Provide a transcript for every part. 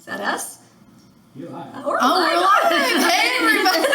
Is that us? You're live. We're live. Hey, everybody.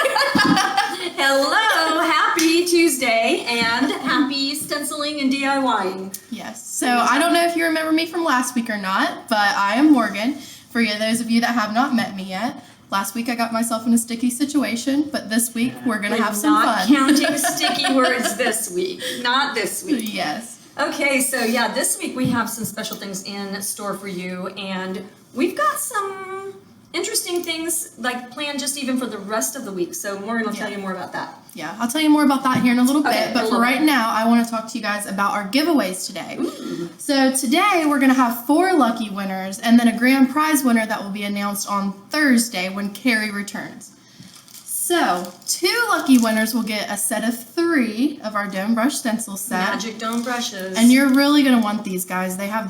Hello. Happy Tuesday and happy stenciling and DIYing. Yes. So I don't know if you remember me from last week or not, but I am Morgan. For those of you that have not met me yet, last week I got myself in a sticky situation, but this week we're going to have some fun. Not counting sticky words this week. Not this week. Yes. Okay, so yeah, this week we have some special things in store for you, and we've got some interesting things like planned just even for the rest of the week. So Morgan will tell you more about that. Yeah, I'll tell you more about that here in a little Okay, bit, but for right now, I want to talk to you guys about our giveaways today. Ooh. So today we're going to have 4 lucky winners and then a grand prize winner that will be announced on Thursday when Carrie returns. So 2 lucky winners will get a set of 3 of our dome brush stencil set. Magic dome brushes. And you're really going to want these guys. They have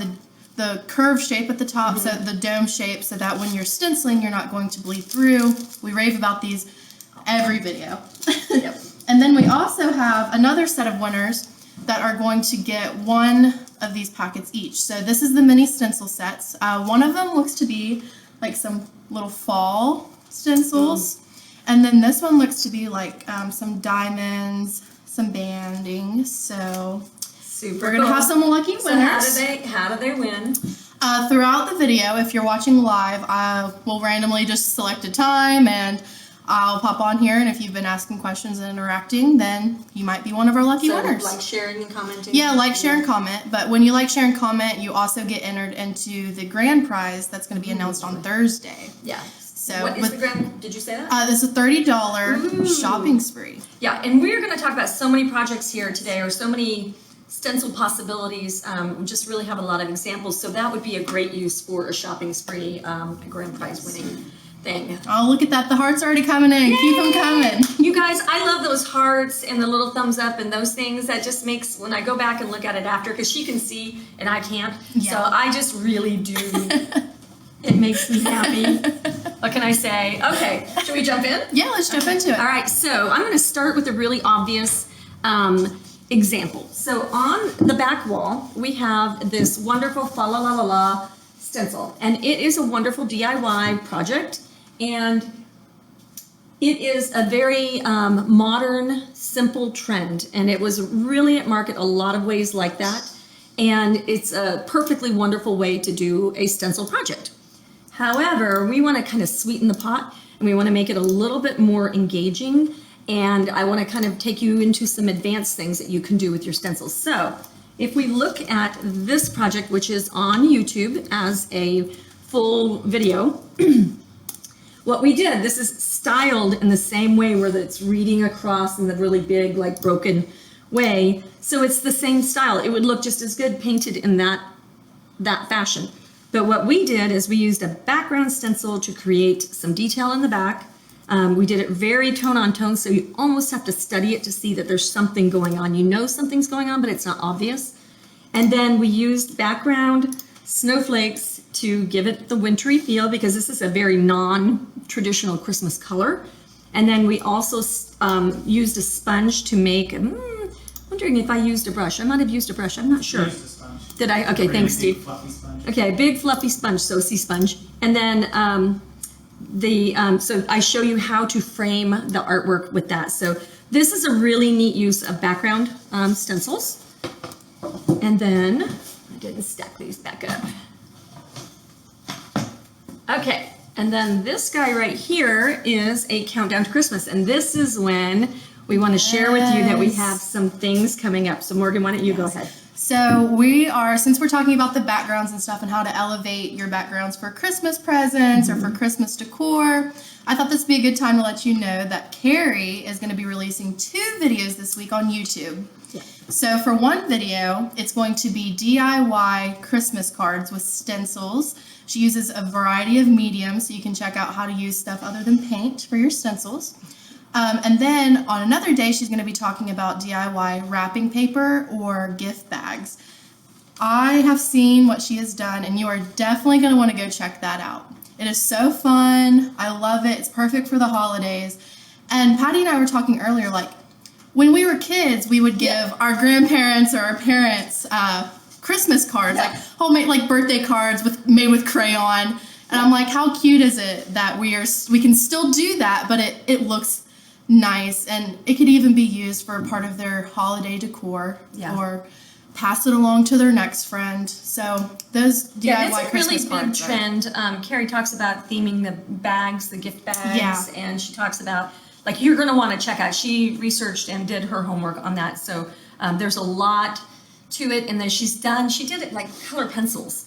the curved shape at the top, so the dome shape, so that when you're stenciling, you're not going to bleed through. We rave about these every video. Yep. And then we also have another set of winners that are going to get 1 of these packets each. So this is the mini stencil sets. One of them looks to be like some little fall stencils. And then this one looks to be like some diamonds, some banding. So Super we're going to have some lucky winners. So how do they win? Throughout the video, if you're watching live, we'll randomly just select a time and I'll pop on here, and if you've been asking questions and interacting, then you might be one of our lucky winners. Like, sharing, and commenting? Yeah, like, share, and comment. But when you like, share, and comment, you also get entered into the grand prize that's going to be announced on Thursday. Yeah. So what is the grand, did you say that? This is a $30 shopping spree. Yeah, and we're going to talk about so many projects here today, or so many stencil possibilities. We just really have a lot of examples, so that would be a great use for a shopping spree, a grand prize winning thing. Oh, look at that. The heart's already coming in. Yay! Keep them coming. You guys, I love those hearts and the little thumbs up and those things. That just makes, when I go back and look at it after, because she can see and I can't, Yeah. so I just really do. It makes me happy. What can I say? Okay, should we jump in? Yeah, let's jump into it. All right, so I'm going to start with a really obvious example. So on the back wall, we have this wonderful Fa La La La La stencil, and it is a wonderful DIY project, and it is a very modern, simple trend, and it was really at market a lot of ways like that, and it's a perfectly wonderful way to do a stencil project. However, we want to kind of sweeten the pot, and we want to make it a little bit more engaging, and I want to kind of take you into some advanced things that you can do with your stencils. So if we look at this project, which is on YouTube as a full video, what we did, this is styled in the same way where it's reading across in the really big, like broken way. So it's the same style. It would look just as good painted in that fashion. But what we did is we used a background stencil to create some detail in the back. We did it very tone on tone, so you almost have to study it to see that there's something going on. You know something's going on, but it's not obvious. And then we used background snowflakes to give it the wintry feel, because this is a very non-traditional Christmas color. And then we also used a sponge to make, wondering if I used a brush. I might have used a brush, I'm not sure. Did I? Okay, thanks, Steve. Okay, big fluffy sponge, so sea sponge. And then so I show you how to frame the artwork with that. So this is a really neat use of background stencils. And then, I didn't stack these back up. Okay, and then this guy right here is a countdown to Christmas. And this is when we want to share with you that we have some things coming up. So Morgan, why don't you go ahead? So since we're talking about the backgrounds and stuff and how to elevate your backgrounds for Christmas presents or for Christmas decor, I thought this would be a good time to let you know that Carrie is going to be releasing 2 videos this week on YouTube. Yeah. So for one video, it's going to be DIY Christmas cards with stencils. She uses a variety of mediums, so you can check out how to use stuff other than paint for your stencils. And then on another day, she's going to be talking about DIY wrapping paper or gift bags. I have seen what she has done, and you are definitely going to want to go check that out. It is so fun. I love it. It's perfect for the holidays. And Patty and I were talking earlier, like, when we were kids, we would give our grandparents or our parents Christmas cards, like homemade, like birthday cards made with crayon. And I'm like, how cute is it that we can still do that, but it looks nice, and it could even be used for part of their holiday decor or pass it along to their next friend. So those DIY Christmas cards. It's a really big trend. Carrie talks about theming the bags, the gift bags, and she talks about, like, you're going to want to check out. She researched and did her homework on that. So there's a lot to it, and then she did it like color pencils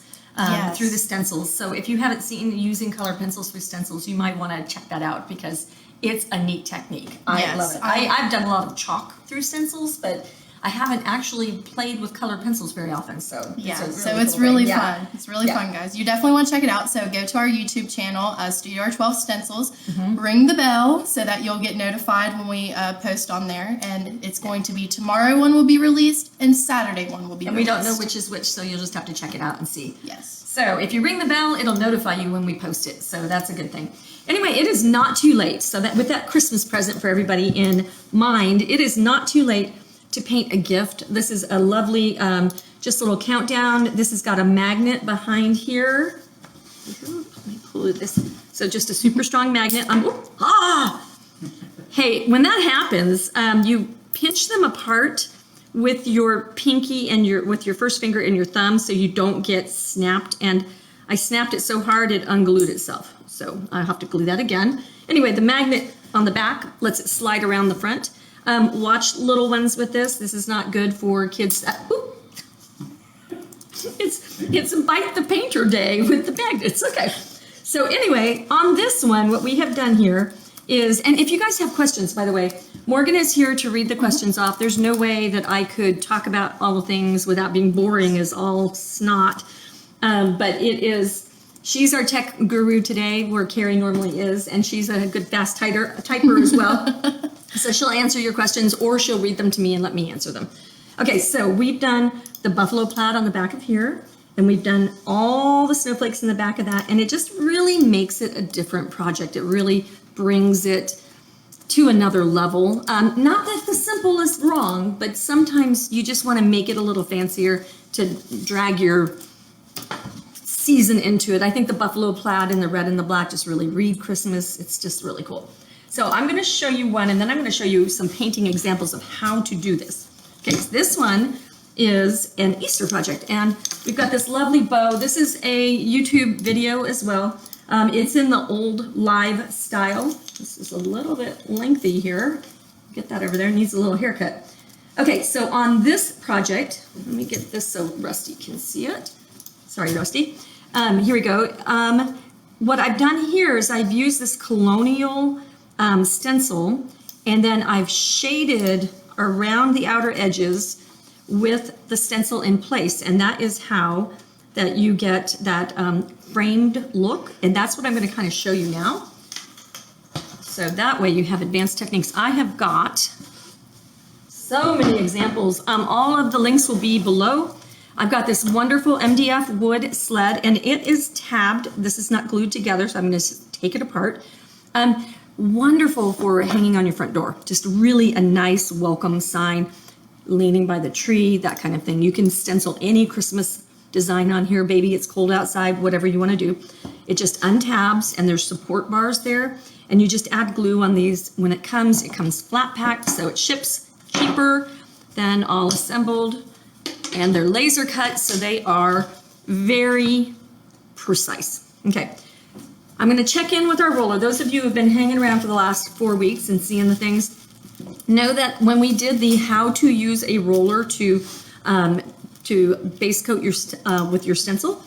through the stencils. So if you haven't seen using color pencils through stencils, you might want to check that out because it's a neat technique. I love it. I've done a lot of chalk through stencils, but I haven't actually played with colored pencils very often, so it's really fun. It's really fun, guys. You definitely want to check it out. So go to our YouTube channel, Studio R12 Stencils. Ring the bell so that you'll get notified when we post on there. And it's going to be tomorrow one will be released and Saturday one will be released. And we don't know which is which, so you'll just have to check it out and see. Yes. So if you ring the bell, it'll notify you when we post it. So that's a good thing. Anyway, it is not too late. So that with that Christmas present for everybody in mind, it is not too late to paint a gift. This is a lovely, just a little countdown. This has got a magnet behind here. Let me pull this. So just a super strong magnet. Hey, when that happens, you pinch them apart with your pinky and with your first finger and your thumb so you don't get snapped. And I snapped it so hard it unglued itself. So I'll have to glue that again. Anyway, the magnet on the back lets it slide around the front. Watch little ones with this. This is not good for kids. It's Bite the Painter Day with the magnets. Okay. So anyway, on this one, what we have done here is, and if you guys have questions, by the way, Morgan is here to read the questions off. There's no way that I could talk about all the things without being boring as all snot. But she's our tech guru today, where Carrie normally is, and she's a good fast typer as well. So she'll answer your questions or she'll read them to me and let me answer them. Okay, so we've done the buffalo plaid on the back of here, and we've done all the snowflakes in the back of that, and it just really makes it a different project. It really brings it to another level. Not that the simple is wrong, but sometimes you just want to make it a little fancier to drag your season into it. I think the buffalo plaid and the red and the black just really read Christmas. It's just really cool. So I'm going to show you one, and then I'm going to show you some painting examples of how to do this. Okay, so this one is an Easter project, and we've got this lovely bow. This is a YouTube video as well. It's in the old live style. This is a little bit lengthy here. Get that over there, needs a little haircut. Okay, so on this project, let me get this so Rusty can see it. Sorry, Rusty. Here we go. What I've done here is I've used this colonial stencil, and then I've shaded around the outer edges with the stencil in place, and that is how that you get that framed look, and that's what I'm going to kind of show you now. So that way you have advanced techniques. I have got so many examples. All of the links will be below. I've got this wonderful MDF wood sled, and it is tabbed. This is not glued together, so I'm going to take it apart. Wonderful for hanging on your front door. Just really a nice welcome sign, leaning by the tree, that kind of thing. You can stencil any Christmas design on here, baby. It's cold outside, whatever you want to do. It just untabs, and there's support bars there, and you just add glue on these. When it comes flat packed, so it ships cheaper than all assembled, and they're laser cut, so they are very precise. Okay. I'm going to check in with our roller. Those of you who have been hanging around for the last 4 weeks and seeing the things know that when we did the how to use a roller to base coat with your stencil,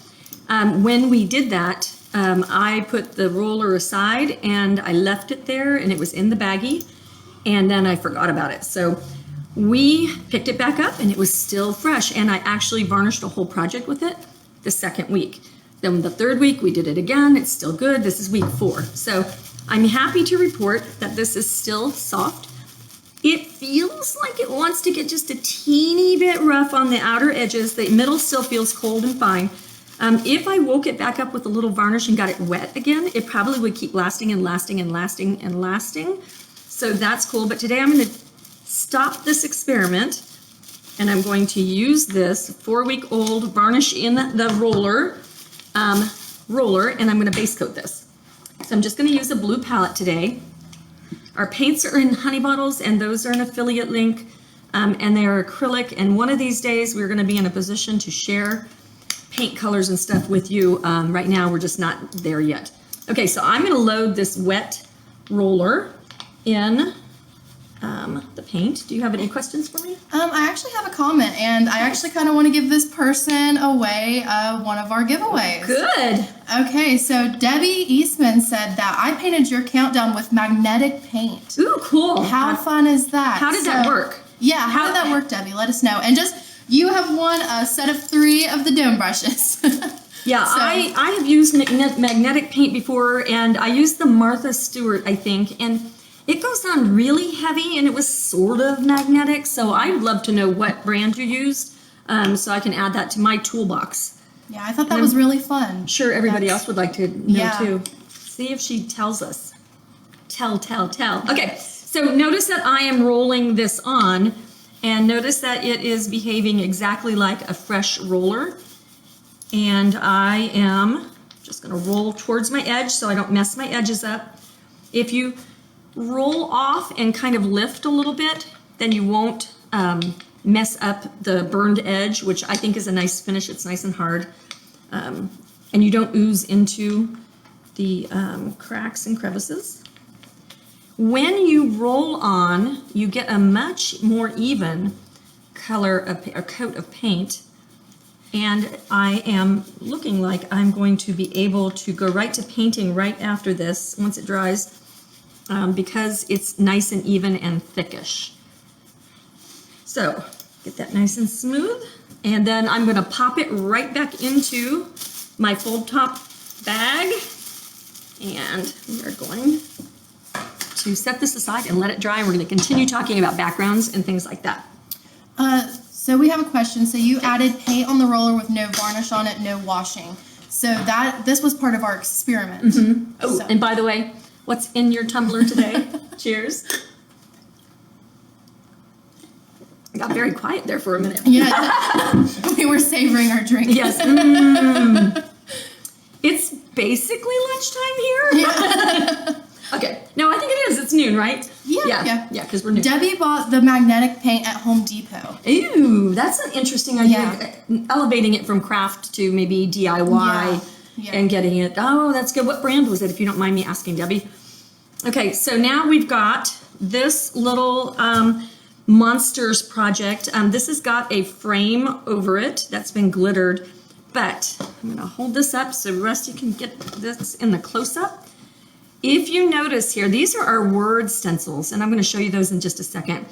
when we did that, I put the roller aside and I left it there, and it was in the baggie, and then I forgot about it. So we picked it back up, and it was still fresh, and I actually varnished a whole project with it the second week. Then the third week, we did it again. It's still good. This is week 4. So I'm happy to report that this is still soft. It feels like it wants to get just a teeny bit rough on the outer edges. The middle still feels cold and fine. If I woke it back up with a little varnish and got it wet again, it probably would keep lasting and lasting and lasting and lasting. So that's cool. But today I'm going to stop this experiment, and I'm going to use this 4-week-old varnish in the roller. roller, and I'm going to base coat this. So I'm just going to use a blue palette today. Our paints are in honey bottles, and those are an affiliate link, and they are acrylic. And one of these days, we're going to be in a position to share paint colors and stuff with you. Right now, we're just not there yet. Okay, so I'm going to load this wet roller in the paint. Do you have any questions for me? I actually have a comment, and I actually kind of want to give this person away one of our giveaways. Good. Okay, so Debbie Eastman said that I painted your countdown with magnetic paint. Ooh, cool. How fun is that? How did that work? Yeah, how did that work, Debbie? Let us know. And just, you have won a set of 3 of the dome brushes. Yeah, So- I have used magnetic paint before, and I used the Martha Stewart, I think, and it goes on really heavy, and it was sort of magnetic, so I'd love to know what brand you used, so I can add that to my toolbox. Yeah, I thought that was really fun. I'm sure everybody else would like to know Yeah. too. See if she tells us. Tell. Okay, so notice that I am rolling this on, and notice that it is behaving exactly like a fresh roller. And I am just gonna roll towards my edge so I don't mess my edges up. If you roll off and kind of lift a little bit, then you won't mess up the burned edge, which I think is a nice finish. It's nice and hard. And you don't ooze into the cracks and crevices. When you roll on, you get a much more even color of a coat of paint. And I am looking like I'm going to be able to go right to painting right after this, once it dries, because it's nice and even and thickish. So, get that nice and smooth. And then I'm going to pop it right back into my fold top bag. And we are going to set this aside and let it dry. And we're going to continue talking about backgrounds and things like that. So we have a question. So you added paint on the roller with no varnish on it, no washing. So this was part of our experiment. Mm-hmm. Oh, So- and by the way, what's in your tumbler today? Cheers. I got very quiet there for a minute. Yeah, we were savoring our drink. Yes. It's basically lunchtime here. Okay. No, I think it is. It's noon, right? Yeah. Yeah, because we're noon. Debbie bought the magnetic paint at Home Depot. Ooh, that's an interesting idea. Elevating it from craft to maybe DIY Yeah. and getting it. Oh, that's good. What brand was it, if you don't mind me asking, Debbie? Okay, so now we've got this little Monsters project. This has got a frame over it that's been glittered, but I'm going to hold this up so Rusty can get this in the close-up. If you notice here, these are our word stencils, and I'm going to show you those in just a second.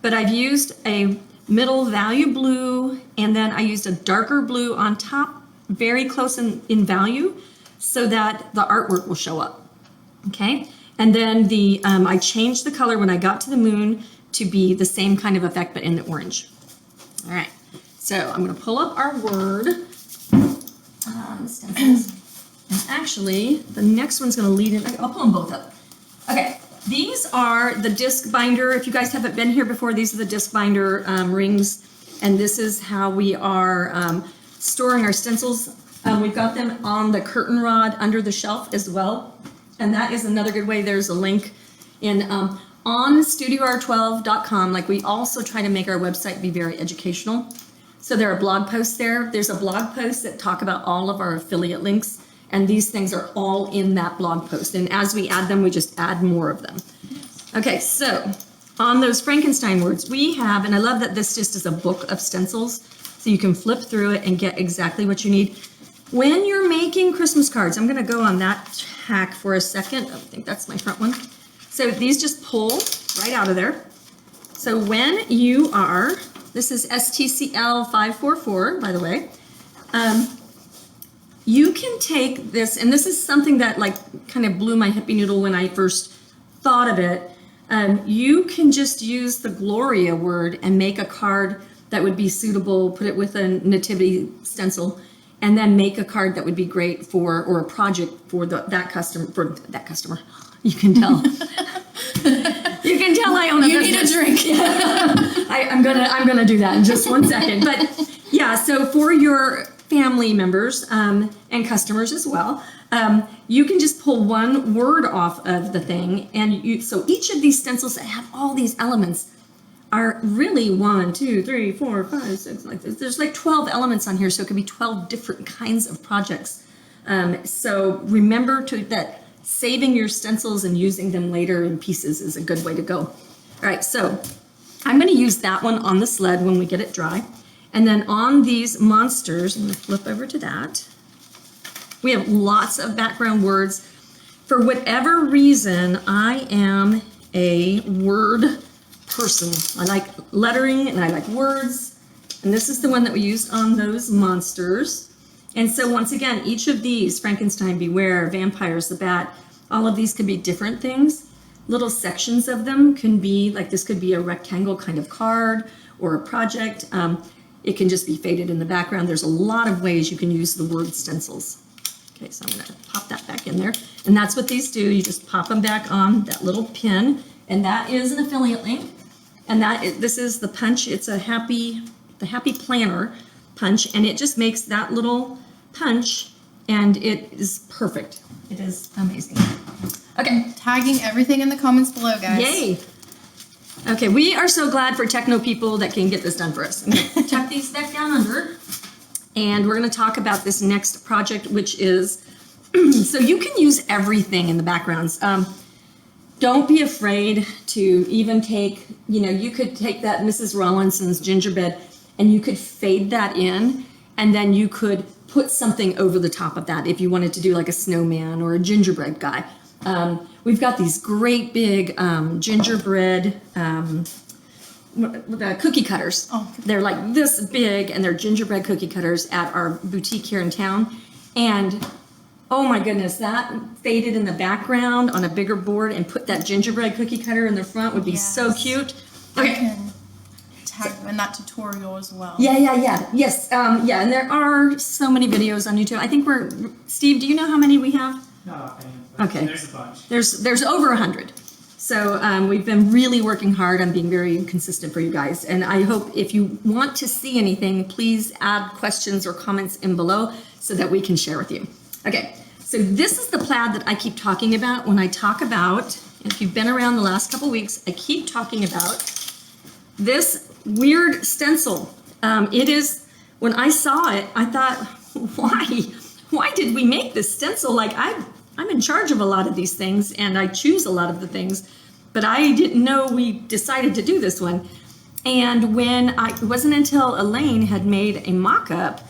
But I've used a middle value blue, and then I used a darker blue on top, very close in value, so that the artwork will show up. Okay? And then I changed the color when I got to the moon to be the same kind of effect, but in the orange. All right. So I'm going to pull up our word stencils. And actually, the next one's going to lead in. I'll pull them both up. Okay, these are the disc binder. If you guys haven't been here before, these are the disc binder rings. And this is how we are storing our stencils. We've got them on the curtain rod under the shelf as well. And that is another good way. There's a link in on StudioR12.com. Like, we also try to make our website be very educational. So there are blog posts there. There's a blog post that talk about all of our affiliate links. And these things are all in that blog post. And as we add them, we just add more of them. Okay, so on those Frankenstein words, we have, and I love that this just is a book of stencils, so you can flip through it and get exactly what you need. When you're making Christmas cards, I'm gonna go on that hack for a second. I think that's my front one. So these just pull right out of there. So when you are, this is STCL 544, by the way. You can take this, and this is something that like kind of blew my hippie noodle when I first thought of it. You can just use the Gloria word and make a card that would be suitable, put it with a nativity stencil, and then make a card that would be great for, or a project for that customer. You can tell. You can tell I own a business. You need a drink. I'm gonna do that in just one second. But yeah, so for family members and customers as well, you can just pull one word off of the thing, and so each of these stencils that have all these elements are really 1, 2, 3, 4, 5, 6, like this. There's like 12 elements on here, so it could be 12 different kinds of projects. So remember that saving your stencils and using them later in pieces is a good way to go. All right, so I'm going to use that one on the sled when we get it dry. And then on these monsters, I'm going to flip over to that. We have lots of background words. For whatever reason, I am a word person. I like lettering and I like words. And this is the one that we used on those monsters. And so once again, each of these, Frankenstein, Beware, Vampires, the Bat, all of these could be different things. Little sections of them can be, like this could be a rectangle kind of card or a project. It can just be faded in the background. There's a lot of ways you can use the word stencils. Okay, so I'm gonna pop that back in there. And that's what these do. You just pop them back on that little pin. And that is an affiliate link. And this is the punch. It's the Happy Planner punch. And it just makes that little punch, and it is perfect. It is amazing. Okay. Tagging everything in the comments below, guys. Yay. Okay, we are so glad for techno people that can get this done for us. I'm gonna tuck these back down under, and we're gonna talk about this next project, which is, so you can use everything in the backgrounds. Don't be afraid to even take, you could take that Mrs. Rawlinson's gingerbread and you could fade that in, and then you could put something over the top of that if you wanted to do like a snowman or a gingerbread guy. We've got these great big gingerbread cookie cutters. Oh. They're like this big, and they're gingerbread cookie cutters at our boutique here in town. And oh my goodness, that faded in the background on a bigger board and put that gingerbread cookie cutter in the front would be so cute. Okay. I can tag them in that tutorial as well. Yeah. Yes. Yeah, and there are so many videos on YouTube. I think Steve, do you know how many we have? Not offhand, but okay. There's a bunch. There's over 100. So we've been really working hard on being very consistent for you guys. And I hope if you want to see anything, please add questions or comments in below so that we can share with you. Okay, so this is the plaid that I keep talking about when I talk about, if you've been around the last couple weeks, I keep talking about this weird stencil. It is, when I saw it, I thought, why did we make this stencil? Like I'm in charge of a lot of these things and I choose a lot of the things, but I didn't know we decided to do this one. And it wasn't until Elaine had made a mock-up,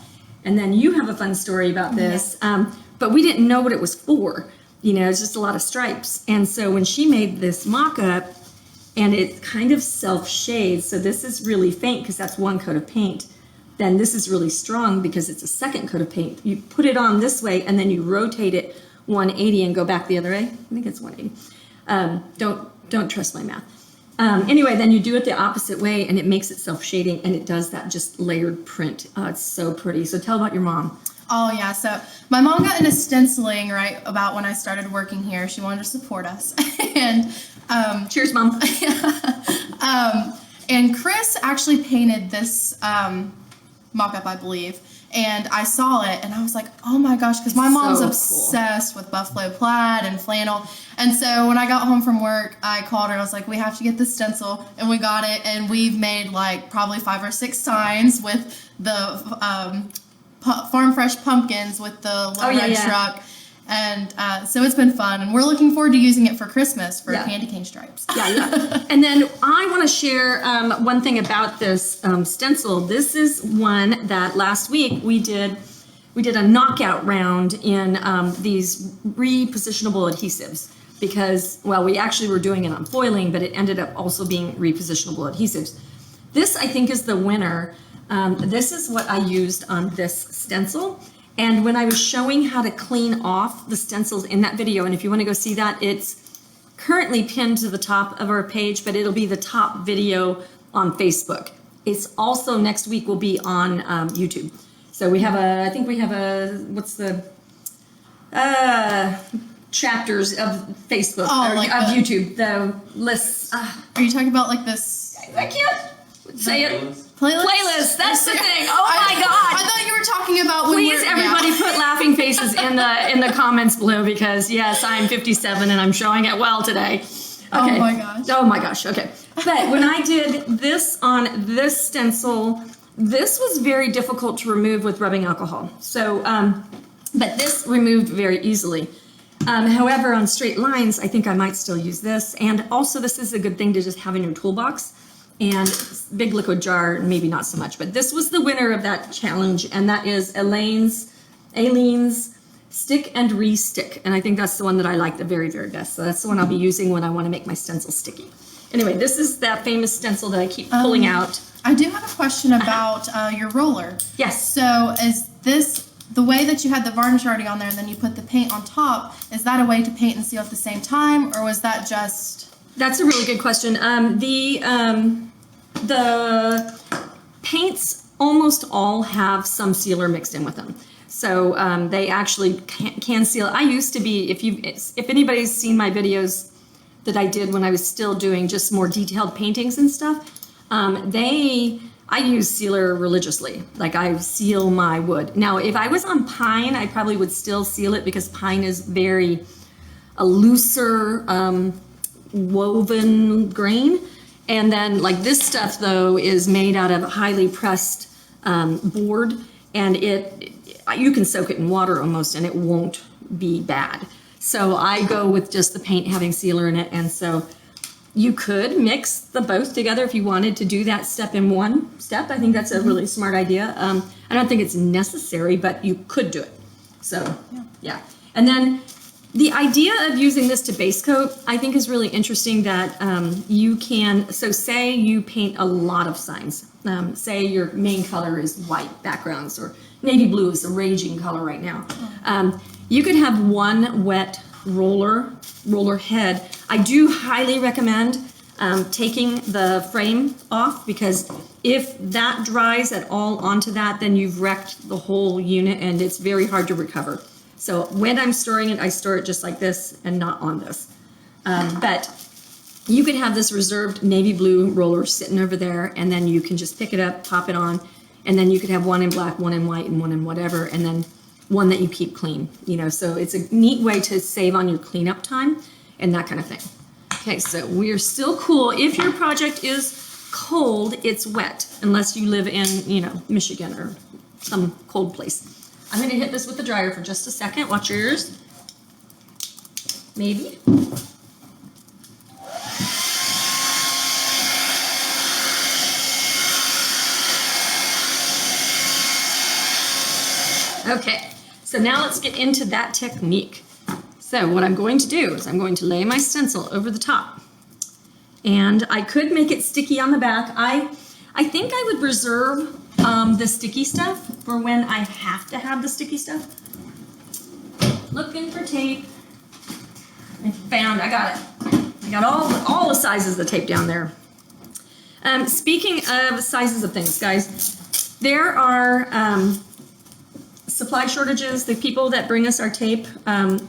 and then you have a fun story about this, but we didn't know what it was for. It's just a lot of stripes. And so when she made this mock-up, and it kind of self-shades, so this is really faint because that's one coat of paint. Then this is really strong because it's a second coat of paint. You put it on this way and then you rotate it 180 and go back the other way. I think it's 180. Don't trust my math. Anyway, then you do it the opposite way and it makes it self-shading, and it does that just layered print. It's so pretty. So tell about your mom. Oh yeah, so my mom got into stenciling right about when I started working here. She wanted to support us. And cheers, Mom. And Chris actually painted this mock-up, I believe. And I saw it and I was like, oh my gosh, because my mom's obsessed with buffalo plaid and flannel. And so when I got home from work, I called her. I was like, we have to get this stencil. And we got it. And we've made like probably 5 or 6 signs with the Farm Fresh pumpkins with the little red truck. And so it's been fun. And we're looking forward to using it for Christmas for candy cane stripes. Yeah. And then I want to share one thing about this stencil. This is one that last week we did a knockout round in these repositionable adhesives because, well, we actually were doing it on foiling, but it ended up also being repositionable adhesives. This, I think, is the winner. This is what I used on this stencil. And when I was showing how to clean off the stencils in that video, and if you want to go see that, it's currently pinned to the top of our page, but it'll be the top video on Facebook. It's also next week will be on YouTube. So we have what's the chapters of Facebook, of YouTube, the lists. Are you talking about like this? I can't say it. Playlist, that's the thing. Oh my God. I thought you were talking about when Please, everybody put laughing faces in the comments below because yes, I'm 57 and I'm showing it well today. Okay. Oh my gosh. Oh my gosh. Okay. But when I did this on this stencil, this was very difficult to remove with rubbing alcohol. So, but this removed very easily. However, on straight lines, I think I might still use this. And also, this is a good thing to just have in your toolbox. And big liquid jar, maybe not so much. But this was the winner of that challenge, and that is Aleen's Stick and Re-Stick. And I think that's the one that I like the very, very best. So that's the one I'll be using when I want to make my stencil sticky. Anyway, this is that famous stencil that I keep pulling out. I do have a question about your roller. Yes. So is this, the way that you had the varnish already on there and then you put the paint on top, is that a way to paint and seal at the same time, or was that just... That's a really good question. The paints almost all have some sealer mixed in with them. So they actually can seal. I used to be, if anybody's seen my videos that I did when I was still doing just more detailed paintings and stuff, I use sealer religiously. Like I seal my wood. Now, if I was on pine, I probably would still seal it because pine is a looser woven grain. And then like this stuff though is made out of highly pressed board, and you can soak it in water almost and it won't be bad. So I go with just the paint having sealer in it, and so you could mix the both together if you wanted to do that step in one step. I think that's a really smart idea. I don't think it's necessary, but you could do it. So yeah. And then the idea of using this to base coat, I think is really interesting that you can, so say you paint a lot of signs. Say your main color is white backgrounds, or navy blue is a raging color right now. You could have one wet roller head. I do highly recommend taking the frame off, because if that dries at all onto that, then you've wrecked the whole unit and it's very hard to recover. So when I'm storing it, I store it just like this and not on this. But you could have this reserved navy blue roller sitting over there, and then you can just pick it up, pop it on, and then you could have one in black, one in white, and one in whatever, and then one that you keep clean, so it's a neat way to save on your cleanup time and that kind of thing. Okay, so we're still cool. If your project is cold, it's wet, unless you live in, Michigan or some cold place. I'm going to hit this with the dryer for just a second. Watch your ears. Maybe. Okay, so now let's get into that technique. So what I'm going to do is I'm going to lay my stencil over the top. And I could make it sticky on the back. I think I would reserve the sticky stuff for when I have to have the sticky stuff. Looking for tape. I got it. I got all the sizes of the tape down there. Speaking of sizes of things, guys, there are supply shortages. The people that bring us our tape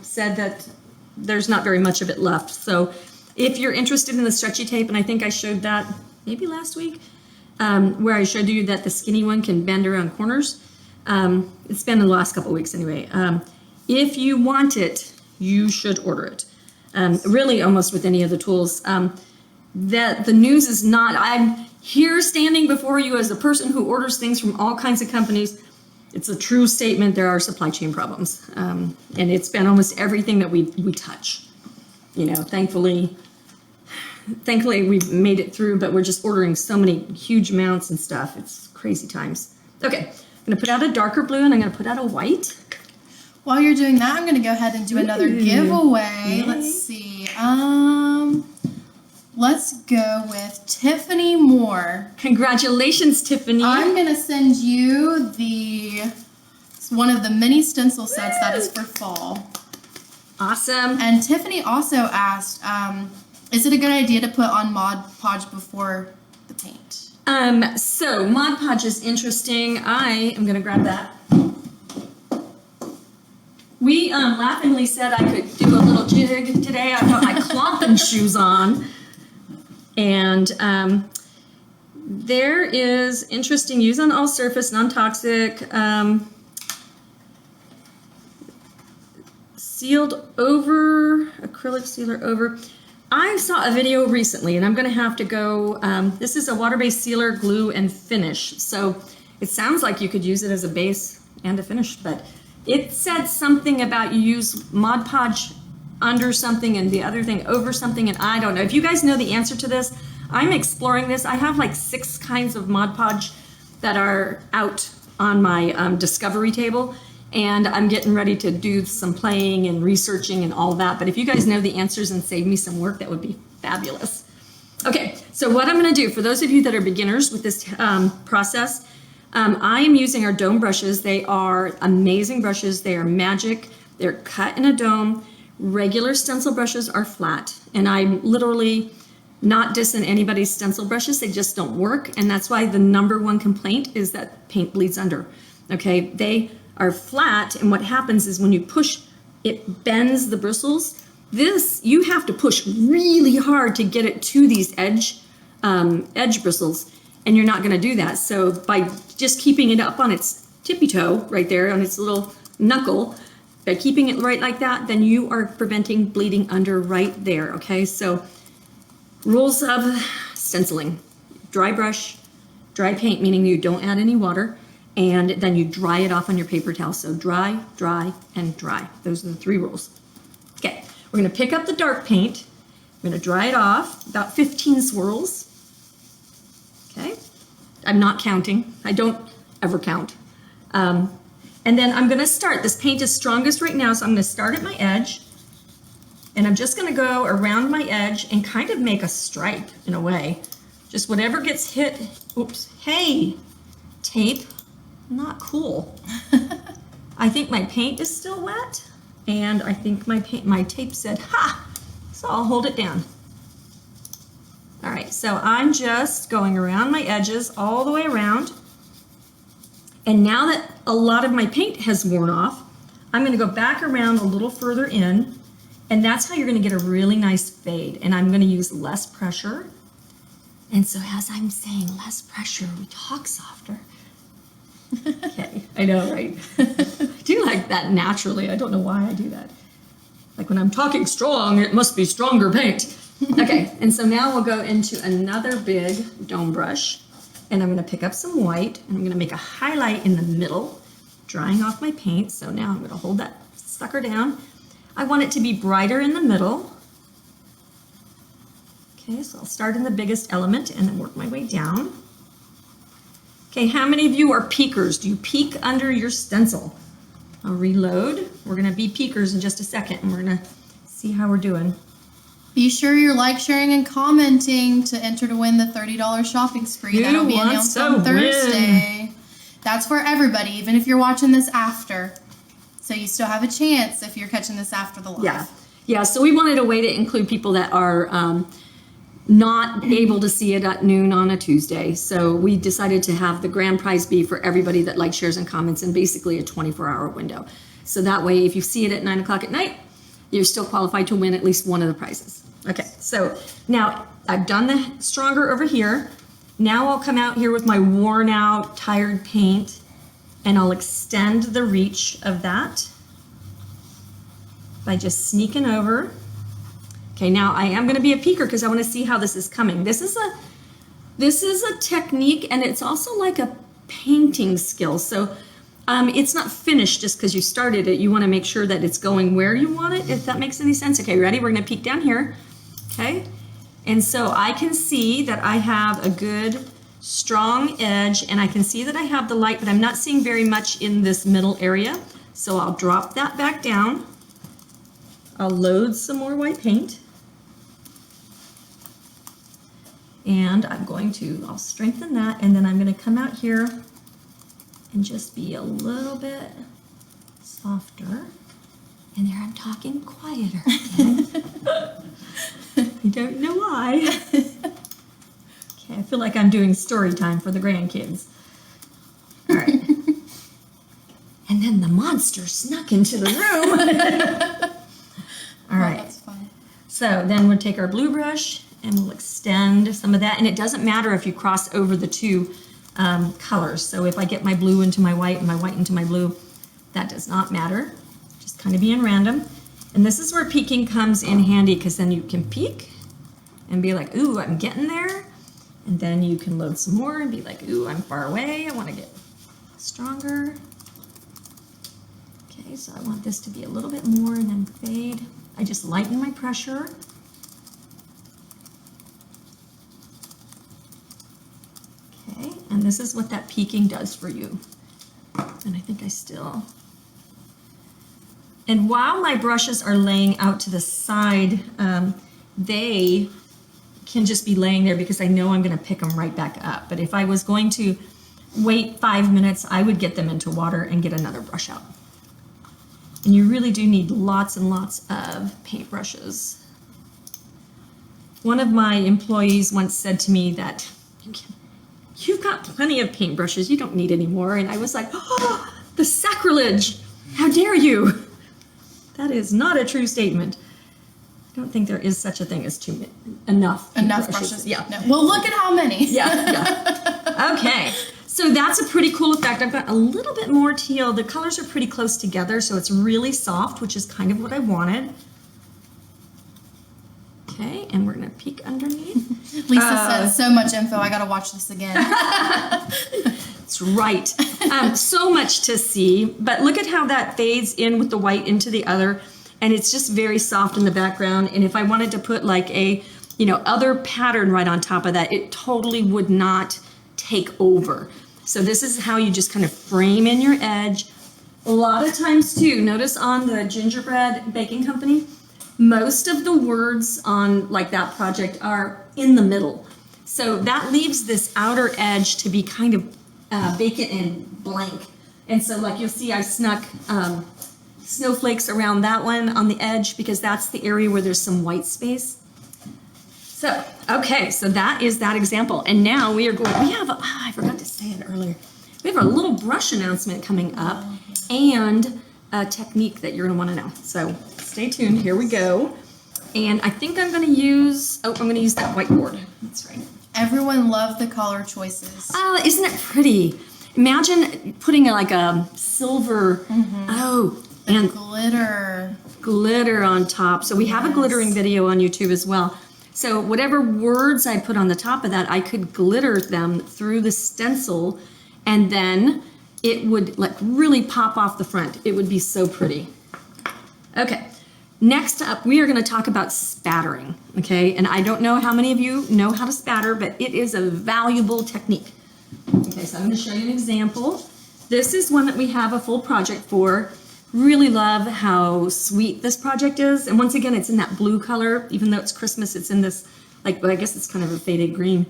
said that there's not very much of it left. So if you're interested in the stretchy tape, and I think I showed that maybe last week, where I showed you that the skinny one can bend around corners. It's been in the last couple of weeks anyway. If you want it, you should order it. Really almost with any of the tools. That the news is not, I'm here standing before you as a person who orders things from all kinds of companies. It's a true statement, there are supply chain problems. And it's been almost everything that we touch. Thankfully we've made it through, but we're just ordering so many huge amounts and stuff. It's crazy times. Okay, I'm gonna put out a darker blue and I'm gonna put out a white. While you're doing that, I'm gonna go ahead and do another giveaway. Yay. Let's see. Let's go with Tiffany Moore. Congratulations, Tiffany. I'm gonna send you one of the mini stencil sets that is for fall. Awesome. And Tiffany also asked, is it a good idea to put on Mod Podge before the paint? So Mod Podge is interesting. I am gonna grab that. We laughingly said I could do a little jig today. I've got my clomping shoes on. And There is interesting use on all surface, non-toxic, sealed over, acrylic sealer over. I saw a video recently, and I'm going to have to go, this is a water-based sealer, glue, and finish. So it sounds like you could use it as a base and a finish, but it said something about you use Mod Podge under something and the other thing over something, and I don't know. If you guys know the answer to this, I'm exploring this. I have like 6 kinds of Mod Podge that are out on my discovery table, and I'm getting ready to do some playing and researching and all that. But if you guys know the answers and save me some work, that would be fabulous. Okay, so what I'm going to do, for those of you that are beginners with this process, I am using our dome brushes. They are amazing brushes. They are magic. They're cut in a dome. Regular stencil brushes are flat, and I'm literally not dissing anybody's stencil brushes. They just don't work, and that's why the #1 complaint is that paint bleeds under. Okay, they are flat, and what happens is when you push, it bends the bristles. This, you have to push really hard to get it to these edge bristles, and you're not going to do that. So by just keeping it up on its tippy toe right there, on its little knuckle, by keeping it right like that, then you are preventing bleeding under right there. Okay, so rules of stenciling: dry brush, dry paint, meaning you don't add any water, and then you dry it off on your paper towel. So dry, dry, and dry. Those are the 3 rules. Okay, we're going to pick up the dark paint. I'm going to dry it off, about 15 swirls. Okay, I'm not counting. I don't ever count. And then I'm going to start. This paint is strongest right now, so I'm going to start at my edge. And I'm just going to go around my edge and kind of make a stripe in a way. Just whatever gets hit. Oops. Hey, tape. Not cool. I think my paint is still wet, and I think my tape said, ha! So I'll hold it down. All right, so I'm just going around my edges all the way around. And now that a lot of my paint has worn off, I'm going to go back around a little further in, and that's how you're going to get a really nice fade. And I'm going to use less pressure. And so as I'm saying less pressure, we talk softer. Okay, I know, right? I do like that naturally. I don't know why I do that. Like when I'm talking strong, it must be stronger paint. Okay, and so now we'll go into another big dome brush, and I'm going to pick up some white, and I'm going to make a highlight in the middle, drying off my paint. So now I'm going to hold that sucker down. I want it to be brighter in the middle. Okay, so I'll start in the biggest element and then work my way down. Okay, how many of you are peekers? Do you peek under your stencil? I'll reload. We're going to be peekers in just a second, and we're going to see how we're doing. Be sure you're like, sharing, and commenting to enter to win the $30 shopping spree. That'll be announced on Thursday. That's for everybody, even if you're watching this after. So you still have a chance if you're catching this after the live. Yeah, so we wanted a way to include people that are not able to see it at noon on a Tuesday. So we decided to have the grand prize be for everybody that likes, shares, and comments in basically a 24-hour window. So that way, if you see it at 9 o'clock at night, you're still qualified to win at least one of the prizes. Okay, so now I've done the stronger over here. Now I'll come out here with my worn out, tired paint, and I'll extend the reach of that by just sneaking over. Okay, now I am going to be a peeker because I want to see how this is coming. This is a technique, and it's also like a painting skill. So it's not finished just because you started it. You want to make sure that it's going where you want it, if that makes any sense. Okay, ready? We're going to peek down here. Okay, and so I can see that I have a good strong edge, and I can see that I have the light, but I'm not seeing very much in this middle area. So I'll drop that back down. I'll load some more white paint. And I'll strengthen that, and then I'm going to come out here and just be a little bit softer. And there I'm talking quieter. Okay? I don't know why. Okay, I feel like I'm doing story time for the grandkids. All right. And then the monster snuck into the room. All right. That's fun. So then we'll take our blue brush and we'll extend some of that. And it doesn't matter if you cross over the two colors. So if I get my blue into my white and my white into my blue, that does not matter. Just kind of being random. And this is where peeking comes in handy, because then you can peek and be like, ooh, I'm getting there. And then you can load some more and be like, ooh, I'm far away. I want to get stronger. Okay, so I want this to be a little bit more and then fade. I just lighten my pressure. Okay, and this is what that peeking does for you. And I think I still... And while my brushes are laying out to the side, they can just be laying there because I know I'm going to pick them right back up. But if I was going to wait 5 minutes, I would get them into water and get another brush out. And you really do need lots and lots of paintbrushes. One of my employees once said to me that, you've got plenty of paintbrushes, you don't need any more. And I was like, oh, the sacrilege! How dare you! That is not a true statement. I don't think there is such a thing as enough brushes. Yeah. No. Well, look at how many. Yeah. Okay. So that's a pretty cool effect. I've got a little bit more teal. The colors are pretty close together, so it's really soft, which is kind of what I wanted. Okay, and we're gonna peek underneath. Lisa said so much info, I gotta watch this again. That's right. So much to see, but look at how that fades in with the white into the other, and it's just very soft in the background. And if I wanted to put like a, other pattern right on top of that, it totally would not take over. So this is how you just kind of frame in your edge. A lot of times too, notice on the gingerbread baking company, most of the words on like that project are in the middle. So that leaves this outer edge to be kind of vacant and blank. And so like you'll see I snuck snowflakes around that one on the edge because that's the area where there's some white space. So, okay, so that is that example. And now we have, I forgot to say it earlier. We have a little brush announcement coming up and a technique that you're gonna wanna know. So stay tuned, here we go. And I think I'm gonna use, I'm gonna use that whiteboard. That's right. Everyone loved the color choices. Oh, isn't it pretty? Imagine putting like a silver, and glitter on top. So we have a glittering video on YouTube as well. So whatever words I put on the top of that, I could glitter them through the stencil, and then it would like really pop off the front. It would be so pretty. Okay, next up, we are gonna talk about spattering, okay? And I don't know how many of you know how to spatter, but it is a valuable technique. Okay, so I'm gonna show you an example. This is one that we have a full project for. Really love how sweet this project is. And once again, it's in that blue color. Even though it's Christmas, it's in this, well, I guess it's kind of a faded green.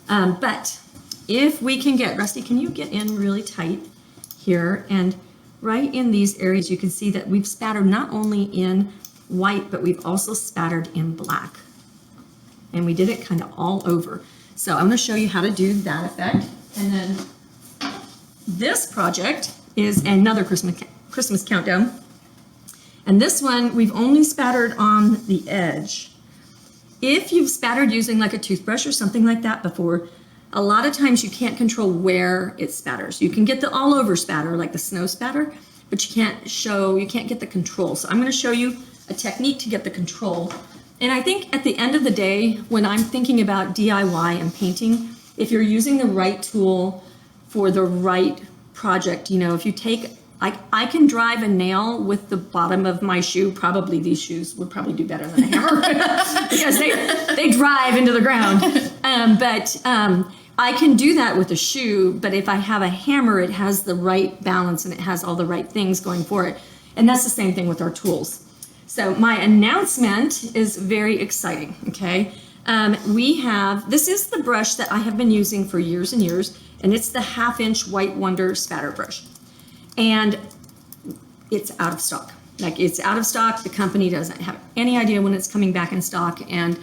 But if we can get, Rusty, can you get in really tight here? And right in these areas, you can see that we've spattered not only in white, but we've also spattered in black. And we did it kind of all over. So I'm gonna show you how to do that effect. And then this project is another Christmas countdown. And this one, we've only spattered on the edge. If you've spattered using like a toothbrush or something like that before, a lot of times you can't control where it spatters. You can get the all over spatter, like the snow spatter, but you can't get the control. So I'm gonna show you a technique to get the control. And I think at the end of the day, when I'm thinking about DIY and painting, if you're using the right tool for the right project, if you take, I can drive a nail with the bottom of my shoe. Probably these shoes would probably do better than a hammer because they drive into the ground. But I can do that with a shoe, but if I have a hammer, it has the right balance and it has all the right things going for it. And that's the same thing with our tools. So my announcement is very exciting, okay? This is the brush that I have been using for years and years, and it's the 1/2" White Wonder spatter brush. And it's out of stock. It's out of stock. The company doesn't have any idea when it's coming back in stock, and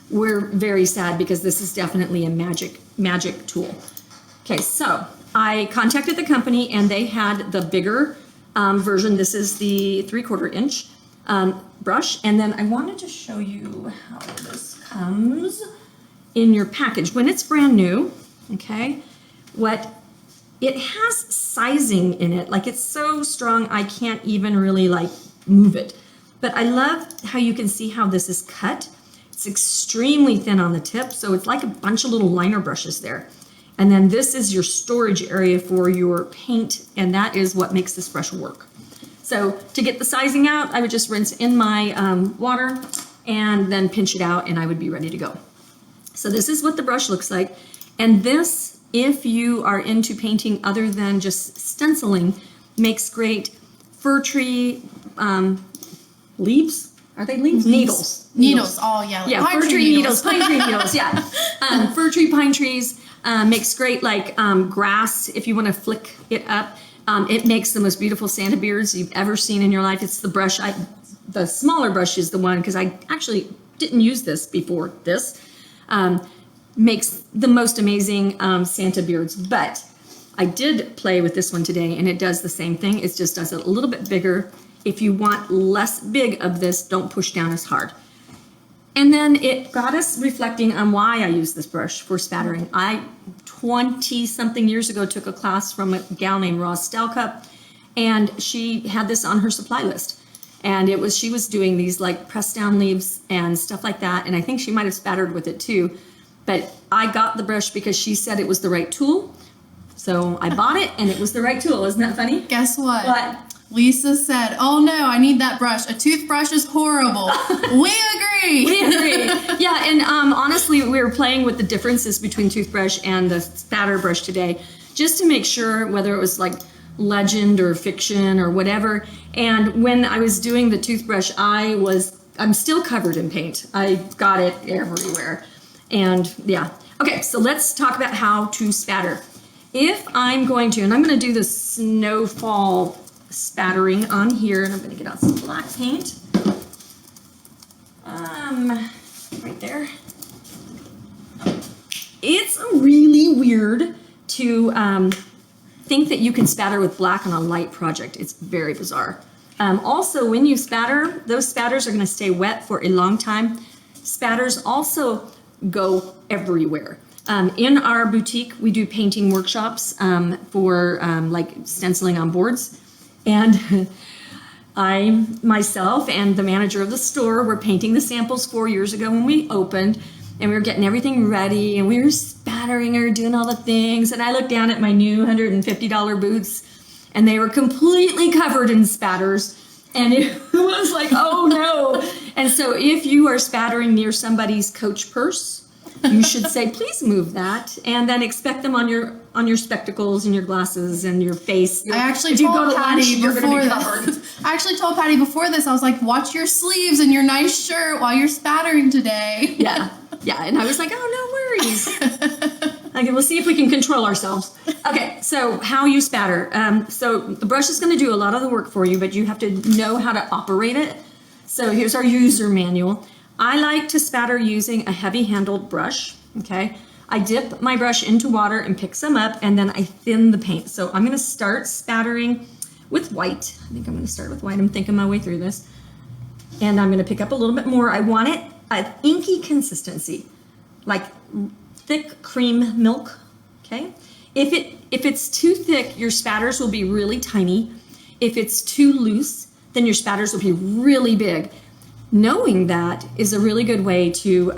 we're very sad because this is definitely a magic tool. Okay, so I contacted the company and they had the bigger version. This is the 3/4" brush, and then I wanted to show you how this comes. in your package, when it's brand new, okay, it has sizing in it. Like it's so strong, I can't even really like move it. But I love how you can see how this is cut. It's extremely thin on the tip, so it's like a bunch of little liner brushes there. And then this is your storage area for your paint, and that is what makes this brush work. So to get the sizing out, I would just rinse in my water and then pinch it out, and I would be ready to go. So this is what the brush looks like. And this, if you are into painting other than just stenciling, makes great fir tree leaves. Are they leaves? Needles. Needles. Oh, yeah. Like fir tree needles, pine tree needles, yeah. Fir tree, pine trees, makes great like grass if you want to flick it up. It makes the most beautiful Santa beards you've ever seen in your life. It's the brush, the smaller brush is the one, because I actually didn't use this before this. Makes the most amazing Santa beards, but I did play with this one today and it does the same thing. It just does it a little bit bigger. If you want less big of this, don't push down as hard. And then it got us reflecting on why I use this brush for spattering. I, 20-something years ago, took a class from a gal named Roz Stelcup, and she had this on her supply list. And she was doing these like pressed down leaves and stuff like that, and I think she might have spattered with it too. But I got the brush because she said it was the right tool. So I bought it and it was the right tool. Isn't that funny? Guess what? What? Lisa said, oh no, I need that brush. A toothbrush is horrible. We agree. We agree. Yeah, and honestly, we were playing with the differences between toothbrush and the spatter brush today, just to make sure whether it was like legend or fiction or whatever. And when I was doing the toothbrush, I'm still covered in paint. I got it everywhere. And yeah. Okay, so let's talk about how to spatter. If I'm going to, and I'm going to do the snowfall spattering on here, and I'm going to get out some black paint. Right there. It's really weird to think that you can spatter with black on a light project. It's very bizarre. Also, when you spatter, those spatters are going to stay wet for a long time. Spatters also go everywhere. In our boutique, we do painting workshops for like stenciling on boards. And I, myself, and the manager of the store were painting the samples 4 years ago when we opened, and we were getting everything ready, and we were spattering her, doing all the things. And I looked down at my new $150 boots, and they were completely covered in spatters. And it was like, oh no. And so if you are spattering near somebody's Coach purse, you should say, please move that, and then expect them on your spectacles and your glasses and your face. I actually told Patty before this. I actually told Patty before this, I was like, watch your sleeves and your nice shirt while you're spattering today. Yeah, and I was like, oh, no worries. Okay, we'll see if we can control ourselves. Okay, so how you spatter. So the brush is going to do a lot of the work for you, but you have to know how to operate it. So here's our user manual. I like to spatter using a heavy-handled brush, okay? I dip my brush into water and pick some up, and then I thin the paint. So I'm going to start spattering with white. I think I'm going to start with white. I'm thinking my way through this. And I'm going to pick up a little bit more. I want it an inky consistency, like thick cream milk, okay? If it's too thick, your spatters will be really tiny. If it's too loose, then your spatters will be really big. Knowing that is a really good way to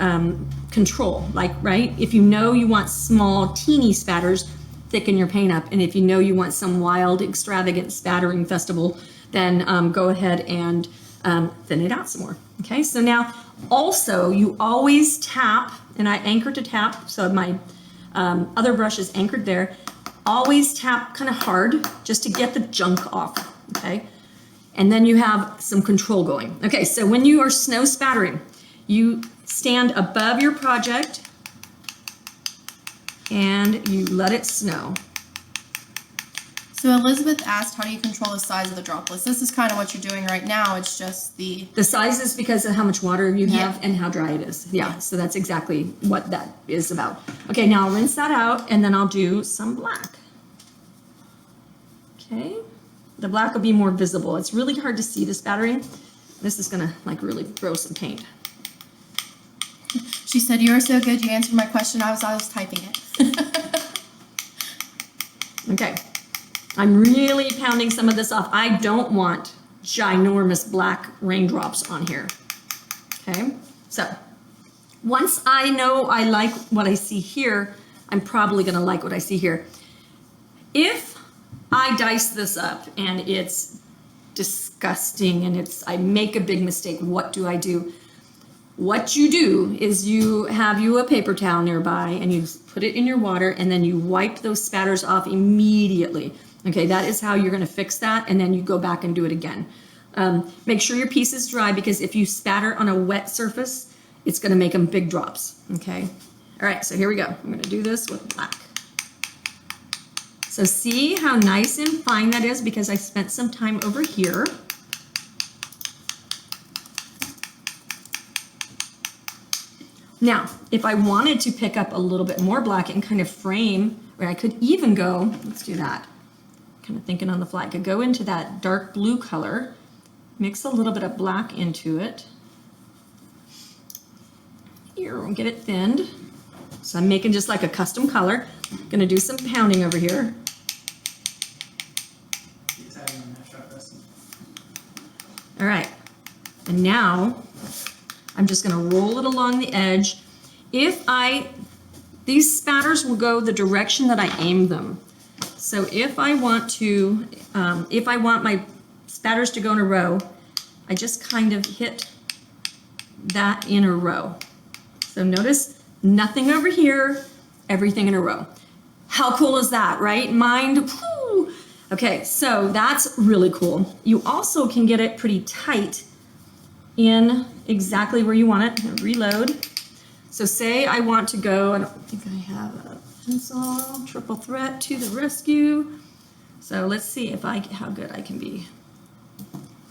control, like, right? If you know you want small, teeny spatters, thicken your paint up. And if you know you want some wild, extravagant spattering festival, then go ahead and thin it out some more. Okay, so now also you always tap, and I anchor to tap, so my other brush is anchored there. Always tap kind of hard just to get the junk off, okay? And then you have some control going. Okay, so when you are snow spattering, you stand above your project and you let it snow. So Elizabeth asked, how do you control the size of the droplets? This is kind of what you're doing right now. It's just the size is because of how much water you have and how dry it is. Yeah, so that's exactly what that is about. Okay, now I'll rinse that out and then I'll do some black. Okay. The black will be more visible. It's really hard to see the spattering. This is gonna like really throw some paint. She said, "You are so good. You answered my question. I was typing it." Okay. I'm really pounding some of this off. I don't want ginormous black raindrops on here. Okay. So once I know I like what I see here, I'm probably going to like what I see here. If I dice this up and it's disgusting and I make a big mistake, what do I do? What you do is you have a paper towel nearby and you put it in your water and then you wipe those spatters off immediately. Okay, that is how you're going to fix that, and then you go back and do it again. Make sure your piece is dry, because if you spatter on a wet surface, it's going to make them big drops. Okay, all right, so here we go. I'm going to do this with black. So see how nice and fine that is, because I spent some time over here. Now, if I wanted to pick up a little bit more black and kind of frame, or I could even go, let's do that, kind of thinking on the fly, I could go into that dark blue color, mix a little bit of black into it. Here, we'll get it thinned. So I'm making just like a custom color. I'm gonna do some pounding over here. All right, and now I'm just gonna roll it along the edge. These spatters will go the direction that I aim them. So if I want my spatters to go in a row, I just kind of hit that in a row. So notice nothing over here, everything in a row. How cool is that, right? Mind, whew. Okay, so that's really cool. You also can get it pretty tight in exactly where you want it. Reload. So say I want to go, I don't think I have a pencil, triple threat to the rescue. So let's see how good I can be.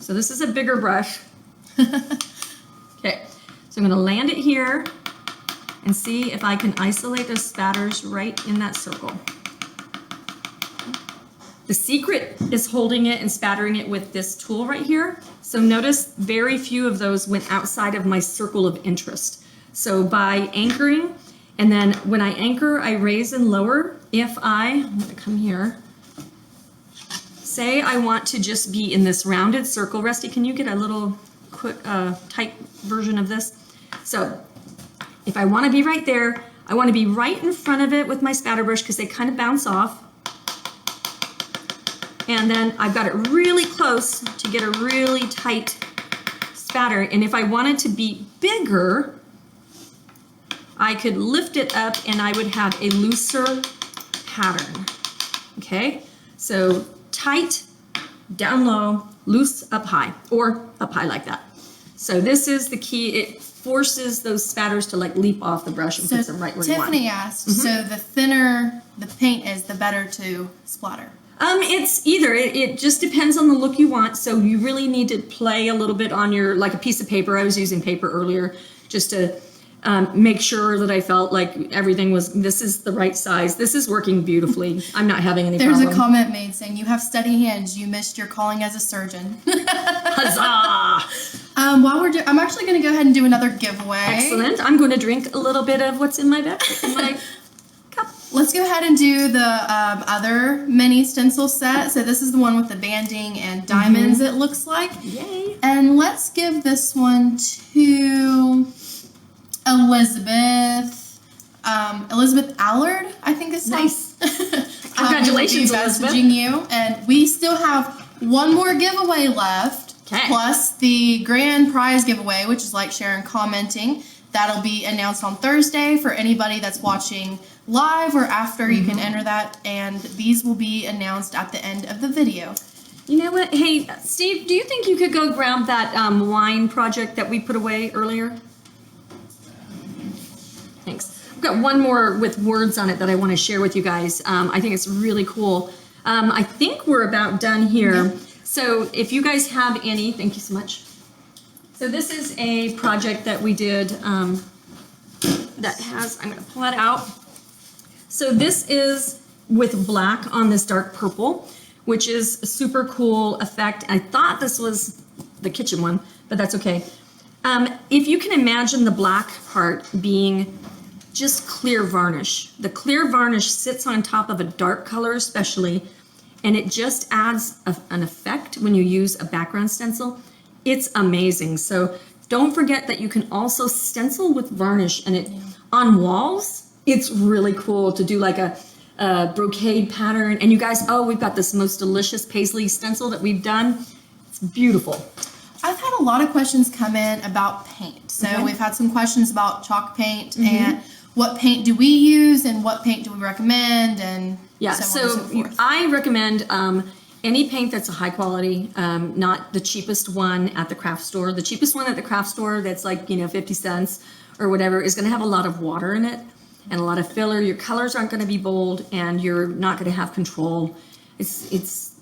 So this is a bigger brush. Okay, so I'm gonna land it here and see if I can isolate those spatters right in that circle. The secret is holding it and spattering it with this tool right here. So notice very few of those went outside of my circle of interest. So by anchoring, and then when I anchor, I raise and lower. I'm gonna come here. Say I want to just be in this rounded circle. Rusty, can you get a little quick, tight version of this? So if I wanna be right there, I wanna be right in front of it with my spatter brush because they kind of bounce off. And then I've got it really close to get a really tight spatter. And if I wanted to be bigger, I could lift it up and I would have a looser pattern. Okay, so tight, down low, loose, up high, or up high like that. So this is the key. It forces those spatters to like leap off the brush and puts them right where you want. Tiffany asked, so the thinner the paint is, the better to splatter. It's either. It just depends on the look you want. So you really need to play a little bit on your, like a piece of paper. I was using paper earlier just to make sure that I felt like everything was, this is the right size. This is working beautifully. I'm not having any problem. There's a comment made saying, you have steady hands. You missed your calling as a surgeon. Huzzah! I'm actually going to go ahead and do another giveaway. Excellent. I'm going to drink a little bit of what's in my cup. Let's go ahead and do the other mini stencil set. So this is the one with the banding and diamonds, it looks like. Yay. And let's give this one to Elizabeth. Elizabeth Allard, I think is nice. Congratulations, Elizabeth. Messaging you. And we still have one more giveaway left. Okay. Plus the grand prize giveaway, which is like, share, and commenting. That'll be announced on Thursday for anybody that's watching live or after. You can enter that, and these will be announced at the end of the video. You know what? Hey, Steve, do you think you could go grab that wine project that we put away earlier? Thanks. I've got one more with words on it that I want to share with you guys. I think it's really cool. I think we're about done here. Yeah. So if you guys have any, thank you so much. So this is a project that we did that has, I'm going to pull it out. So this is with black on this dark purple, which is a super cool effect. I thought this was the kitchen one, but that's okay. If you can imagine the black part being just clear varnish. The clear varnish sits on top of a dark color especially, and it just adds an effect when you use a background stencil. It's amazing. So don't forget that you can also stencil with varnish, and on walls, it's really cool to do like a brocade pattern. And you guys, we've got this most delicious paisley stencil that we've done. It's beautiful. I've had a lot of questions come in about paint. So we've had some questions about chalk paint and what paint do we use and what paint do we recommend, and so I recommend any paint that's a high quality, not the cheapest one at the craft store. The cheapest one at the craft store that's like 50 cents or whatever is going to have a lot of water in it and a lot of filler. Your colors aren't going to be bold, and you're not going to have control. It's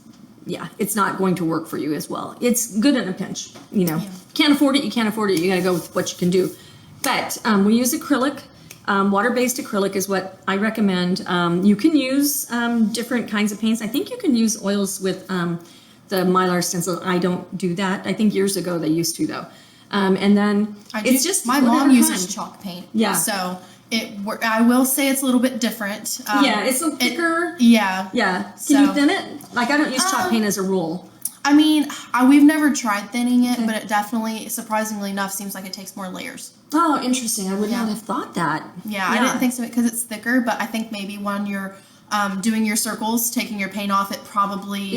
not going to work for you as well. It's good in a pinch, Can't afford it, you can't afford it. You got to go with what you can do. But we use acrylic. Water-based acrylic is what I recommend. You can use different kinds of paints. I think you can use oils with the Mylar stencil. I don't do that. I think years ago they used to, though. And then my mom uses chalk paint. Yeah. So I will say it's a little bit different. It's a thicker. Yeah. Can you thin it? Like, I don't use chalk paint as a rule. I mean, we've never tried thinning it, but it definitely, surprisingly enough, seems like it takes more layers. Oh, interesting. I would not have thought that. Yeah, I didn't think so because it's thicker, but I think maybe when you're doing your circles, taking your paint off, it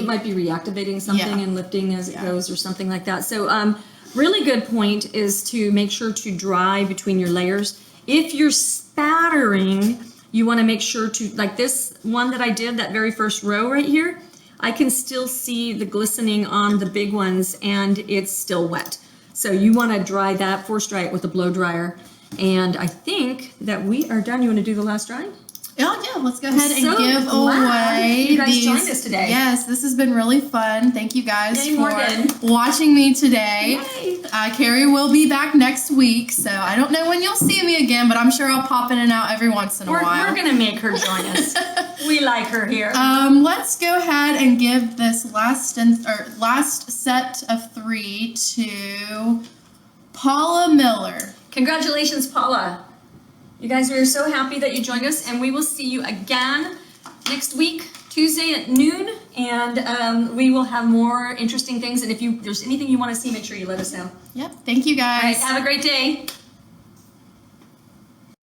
might be reactivating something and lifting as it goes or something like that. So really good point is to make sure to dry between your layers. If you're spattering, you want to make sure to, like this one that I did, that very first row right here, I can still see the glistening on the big ones and it's still wet. So you want to dry that, force dry it with a blow dryer. And I think that we are done. You want to do the last dry? Oh, yeah, let's go ahead and give away you guys joined us today. Yes, this has been really fun. Thank you guys for watching me today. Yay. Carrie will be back next week, so I don't know when you'll see me again, but I'm sure I'll pop in and out every once in a while. We're going to make her join us. We like her here. Let's go ahead and give this last set of 3 to Paula Miller. Congratulations, Paula. You guys, we are so happy that you joined us, and we will see you again next week, Tuesday at noon, and we will have more interesting things. And if there's anything you want to see, make sure you let us know. Yep. Thank you, guys. All right, have a great day.